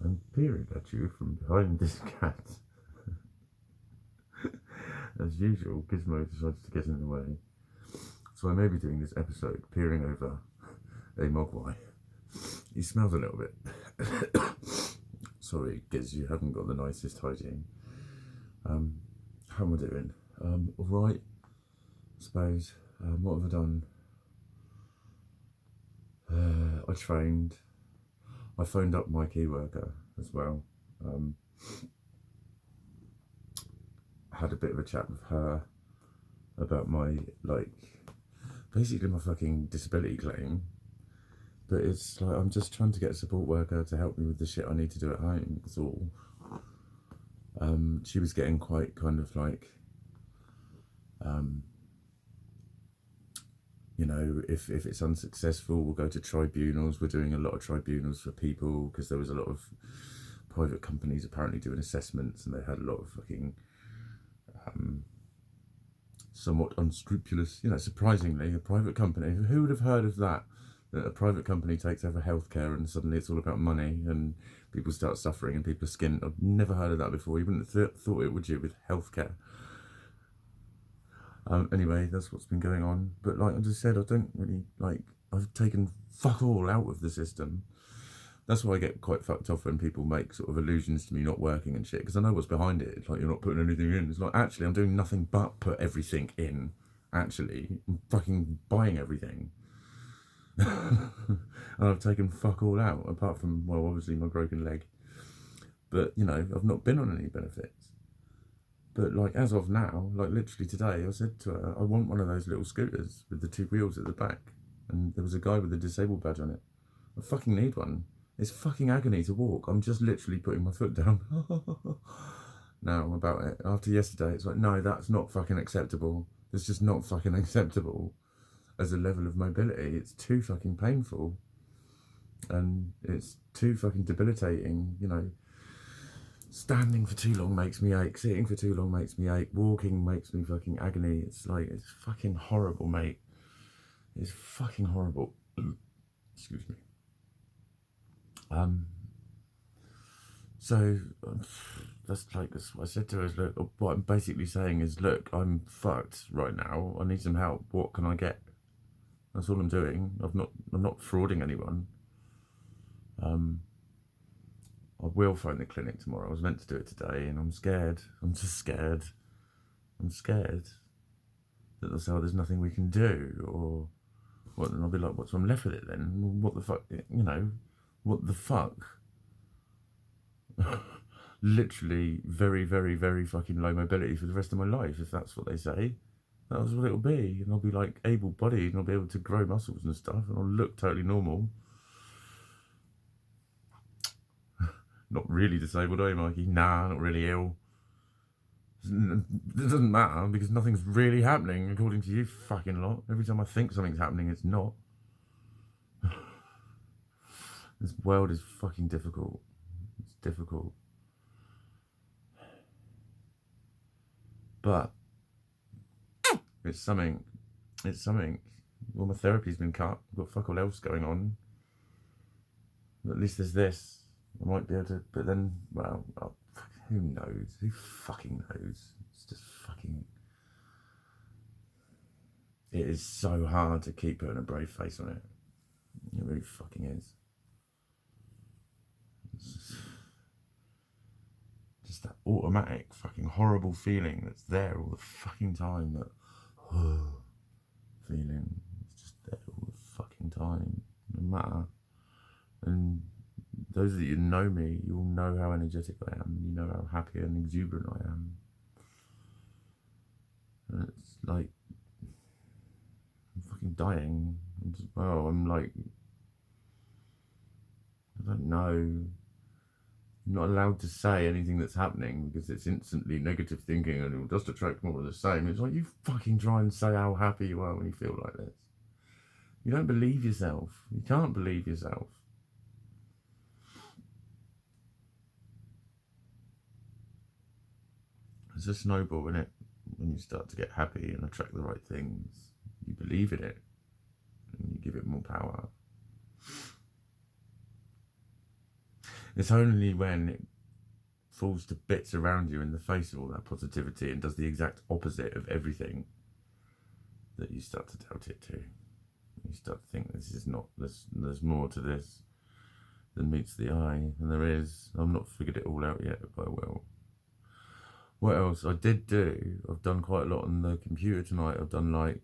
I'm peering at you from behind this cat. As usual, Gizmo decides to get in the way. So I may be doing this episode peering over a mogwai. He smells a little bit. Sorry, Giz, you haven't got the nicest hygiene. How am I doing? Alright, I suppose. What have I done? I trained. I phoned up my key worker as well. Had a bit of a chat with her about my, basically my fucking disability claim. But it's like, I'm just trying to get a support worker to help me with the shit I need to do at home, that's all. She was getting quite kind of like, you know, if it's unsuccessful, we'll go to tribunals. We're doing a lot of tribunals for people because there was a lot of private companies apparently doing assessments, and they had a lot of fucking somewhat unscrupulous, you know, surprisingly, a private company. Who would have heard of that? That a private company takes over healthcare and suddenly it's all about money and people start suffering and people are skinned. I've never heard of that before. You wouldn't have thought it, would you, with healthcare? Anyway, that's what's been going on. But like I just said, I don't really, I've taken fuck all out of the system. That's why I get quite fucked off when people make sort of allusions to me not working and shit, because I know what's behind it. It's like, you're not putting anything in. It's like, actually, I'm doing nothing but put everything in. Actually, I'm fucking buying everything. And I've taken fuck all out, apart from, well, obviously my broken leg. But, you know, I've not been on any benefits. But, like, as of now, like, literally today, I said to her, I want one of those little scooters with the 2 wheels at the back. And there was a guy with a disabled badge on it. I fucking need one. It's fucking agony to walk. I'm just literally putting my foot down. Now I'm about it. After yesterday, it's like, no, that's not fucking acceptable. It's just not fucking acceptable as a level of mobility. It's too fucking painful. And it's too fucking debilitating, you know. Standing for too long makes me ache. Sitting for too long makes me ache. Walking makes me fucking agony. It's like, it's fucking horrible, mate. It's fucking horrible. Excuse me. So that's what I said to her. Is, look, what I'm basically saying is, look, I'm fucked right now. I need some help. What can I get? That's all I'm doing. I'm not frauding anyone. I will phone the clinic tomorrow. I was meant to do it today, and I'm scared. I'm just scared. I'm scared that they'll say, oh, there's nothing we can do, or what? And I'll be like, what's I'm left with it then? What the fuck? You know, what the fuck? Literally very, very, very fucking low mobility for the rest of my life, if that's what they say. That's what it'll be. And I'll be like able-bodied, and I'll be able to grow muscles and stuff, and I'll look totally normal. Not really disabled, are you, Mikey? Nah, not really ill. It doesn't matter, because nothing's really happening, according to you fucking lot. Every time I think something's happening, it's not. This world is fucking difficult. It's difficult. But it's something. Well, my therapy's been cut. I've got fuck all else going on. But at least there's this. I might be able to, but then, well, who knows? Who fucking knows? It's just fucking... It is so hard to keep putting a brave face on it. It really fucking is. It's just that automatic fucking horrible feeling that's there all the fucking time. That feeling. It's just there all the fucking time. No matter. And those of you who know me, you'll know how energetic I am. You know how happy and exuberant I am. And it's like, I'm fucking dying. I'm like, I don't know. I'm not allowed to say anything that's happening because it's instantly negative thinking and it'll just attract more of the same. It's like, you fucking try and say how happy you are when you feel like this. You don't believe yourself. You can't believe yourself. It's a snowball, isn't it? When you start to get happy and attract the right things, you believe in it and you give it more power. It's only when it falls to bits around you in the face of all that positivity and does the exact opposite of everything that you start to doubt it too. You start to think this is not, there's more to this than meets the eye, and there is. I've not figured it all out yet, but I will. What else? I did do, I've done quite a lot on the computer tonight. I've done like,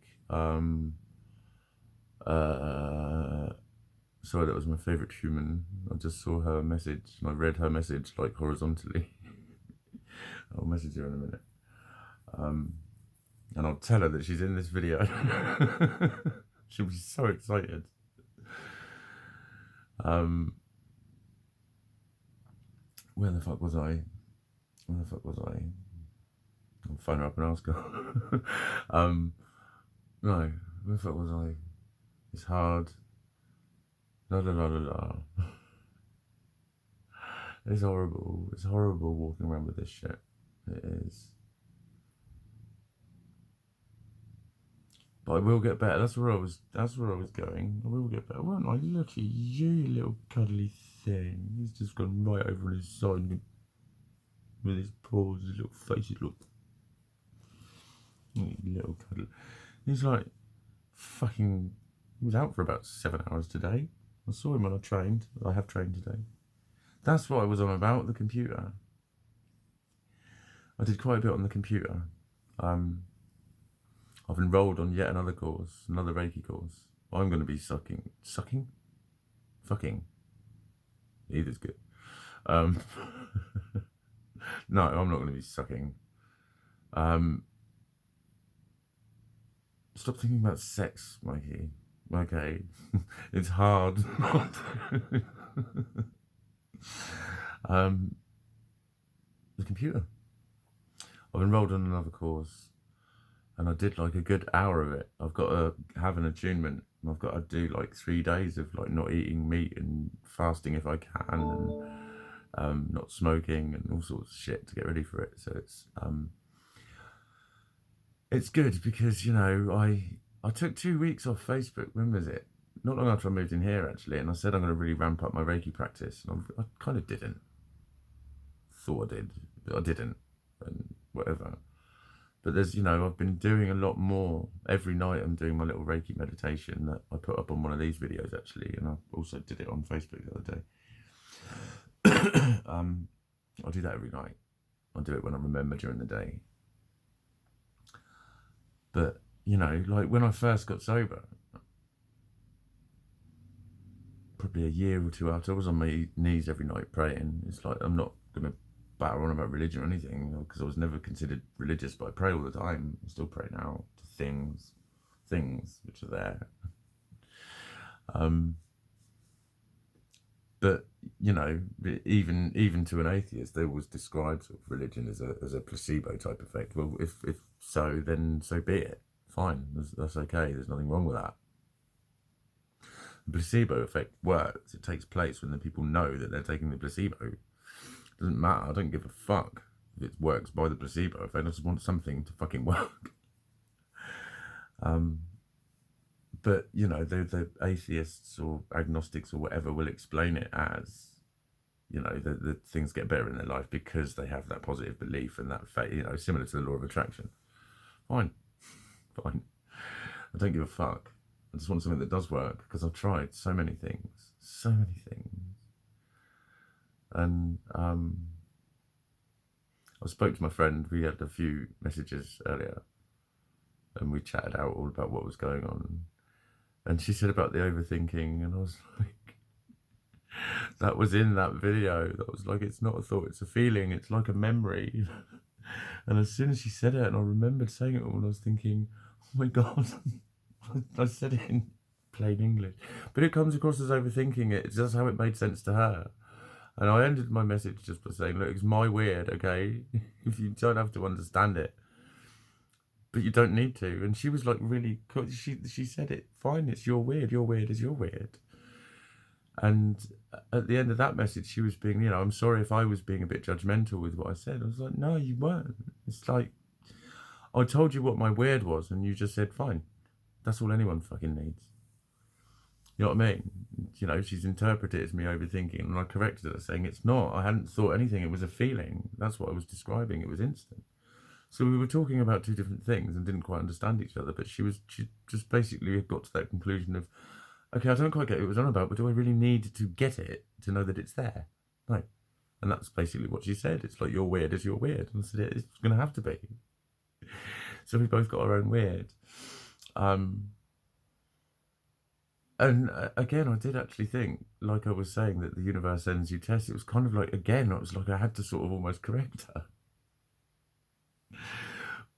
sorry, that was my favourite human. I just saw her message and I read her message like horizontally. I'll message her in a minute. And I'll tell her that she's in this video. She'll be so excited. Where the fuck was I? I'll phone her up and ask her. No, where the fuck was I? It's hard. La la la la la. It's horrible. It's horrible walking around with this shit. It is. But I will get better. That's where I was going. I will get better, won't I? Look at you, little cuddly thing. He's just gone right over on his side with his paws, his little faces. Look, little cuddle. He's like fucking. He was out for about 7 hours today. I saw him when I trained. I have trained today. That's what I was on about, the computer. I did quite a bit on the computer. I've enrolled on yet another course, another Reiki course. I'm going to be fucking. Either's good. No, I'm not going to be sucking. Stop thinking about sex, Mikey. Okay, it's hard. The computer. I've enrolled on another course, and I did like a good hour of it. I've got to have an attunement, and I've got to do like 3 days of like not eating meat and fasting if I can, and not smoking and all sorts of shit to get ready for it. So it's good because, you know, I took 2 weeks off Facebook. When was it? Not long after I moved in here, actually, and I said I'm going to really ramp up my Reiki practice, and I kind of didn't. Thought I did, but I didn't, and whatever. But there's, you know, I've been doing a lot more. Every night I'm doing my little Reiki meditation that I put up on one of these videos, actually, and I also did it on Facebook the other day. I'll do that every night. I'll do it when I remember during the day. But, you know, like when I first got sober, probably a year or two after, I was on my knees every night praying. It's like, I'm not going to batter on about religion or anything, because I was never considered religious, but I pray all the time. I still pray now to things which are there. But, you know, even to an atheist, they always describe sort of religion as a placebo type effect. Well, if so, then so be it. Fine, that's okay. There's nothing wrong with that. The placebo effect works. It takes place when the people know that they're taking the placebo. It doesn't matter. I don't give a fuck if it works by the placebo effect. I just want something to fucking work. But, you know, the atheists or agnostics or whatever will explain it as, you know, the things get better in their life because they have that positive belief and that faith, you know, similar to the law of attraction. Fine. I don't give a fuck. I just want something that does work, because I've tried so many things. And I spoke to my friend. We had a few messages earlier, and we chatted out all about what was going on. And she said about the overthinking, and I was like, that was in that video. That was like, it's not a thought, it's a feeling. It's like a memory. And as soon as she said it, and I remembered saying it all, I was thinking, oh my God, I said it in plain English. But it comes across as overthinking it. It's just how it made sense to her. And I ended my message just by saying, look, it's my weird, okay? If you don't have to understand it. But you don't need to. And she was like really cool. She said it, fine, it's your weird is your weird. And at the end of that message, she was being, you know, I'm sorry if I was being a bit judgmental with what I said. I was like, no, you weren't. It's like, I told you what my weird was, and you just said, fine. That's all anyone fucking needs. You know what I mean? You know, she's interpreted it as me overthinking, and I corrected her saying it's not. I hadn't thought anything. It was a feeling. That's what I was describing. It was instant. So we were talking about two different things and didn't quite understand each other. But she just basically got to that conclusion of, okay, I don't quite get what it was on about, but do I really need to get it to know that it's there? No. And that's basically what she said. It's like, you're weird as you're weird. And I said, it's going to have to be. So we both got our own weird. And again, I did actually think, like I was saying, that the universe sends you tests. It was kind of like, again, it was like I had to sort of almost correct her.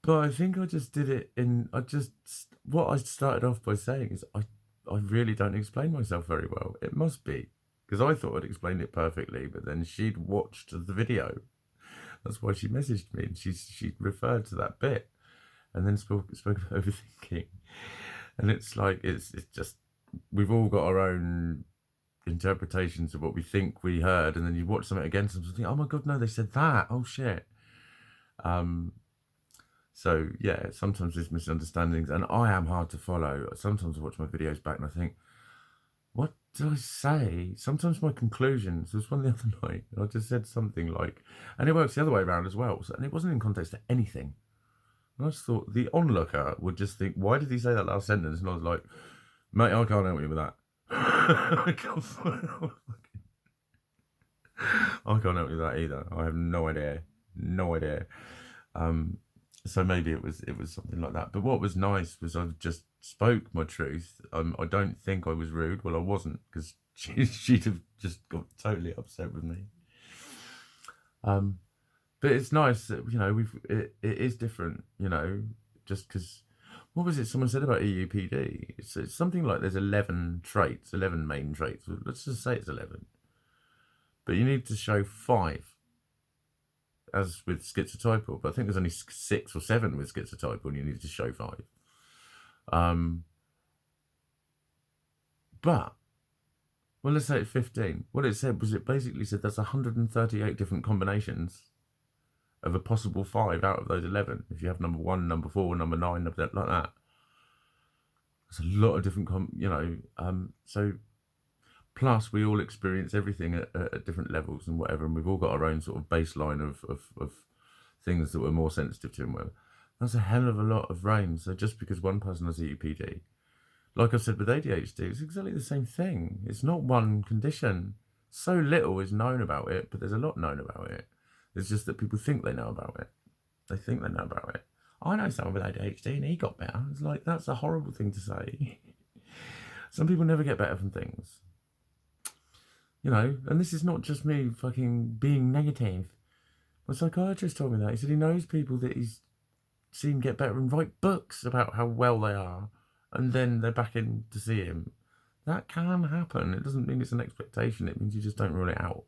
But I think I just did it what I started off by saying is I really don't explain myself very well. It must be, because I thought I'd explained it perfectly, but then she'd watched the video. That's why she messaged me, and she referred to that bit, and then spoke of overthinking. And it's like, it's just, we've all got our own interpretations of what we think we heard, and then you watch something again, and think, oh my god, no, they said that. Oh shit. So yeah, sometimes there's misunderstandings, and I am hard to follow. Sometimes I watch my videos back and I think, what did I say? Sometimes my conclusions, there was one the other night, I just said something like, and it works the other way around as well, and it wasn't in context to anything. And I just thought the onlooker would just think, why did he say that last sentence? And I was like, mate, I can't help you with that. I can't help you with that either. I have no idea. No idea. So maybe it was something like that. But what was nice was I just spoke my truth. I don't think I was rude. Well, I wasn't, because she'd have just got totally upset with me. But it's nice that, you know, it is different, you know, just because, what was it someone said about EUPD? It's something like there's 11 traits, 11 main traits. Let's just say it's 11. But you need to show 5 as with schizotypal, but I think there's only 6 or 7 with schizotypal, and you need to show 5. But, well, let's say it's 15. What it said was, it basically said there's 138 different combinations of a possible 5 out of those 11. If you have number 1, number 4, number 9, like that. There's a lot of different, so plus we all experience everything at different levels and whatever, and we've all got our own sort of baseline of things that we're more sensitive to and whatever. That's a hell of a lot of range. So just because one person has EUPD, like I said with ADHD, it's exactly the same thing. It's not one condition. So little is known about it, but there's a lot known about it. It's just that people think they know about it. They think they know about it. I know someone with ADHD and he got better. It's like, that's a horrible thing to say. Some people never get better from things. You know, and this is not just me fucking being negative. My psychiatrist told me that. He said he knows people that he's seen get better and write books about how well they are, and then they're back in to see him. That can happen. It doesn't mean it's an expectation. It means you just don't rule it out.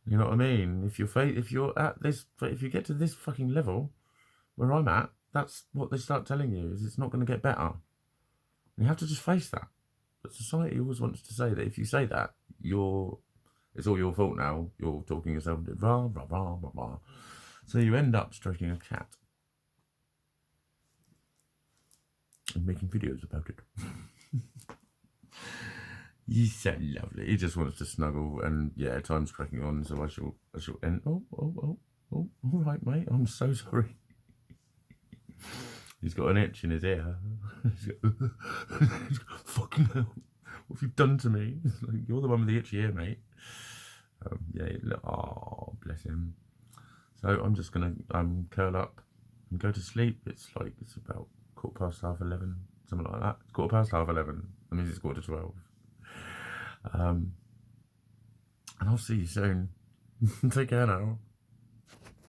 You know what I mean? If you get to this fucking level where I'm at, that's what they start telling you, is it's not going to get better. You have to just face that. But society always wants to say that if you say that, it's all your fault now. You're talking yourself into rah, rah, rah, rah, rah. So you end up stroking a cat and making videos about it. He's so lovely. He just wants to snuggle, and yeah, time's cracking on, so I shall end. Oh, all right, mate. I'm so sorry. He's got an itch in his ear. He's got, fucking hell. What have you done to me? It's like, you're the one with the itchy ear, mate. Yeah, oh, bless him. So I'm just going to curl up and go to sleep. It's about 11:15, something like that. It's 11:15. That means it's 12:15. And I'll see you soon. Take care now.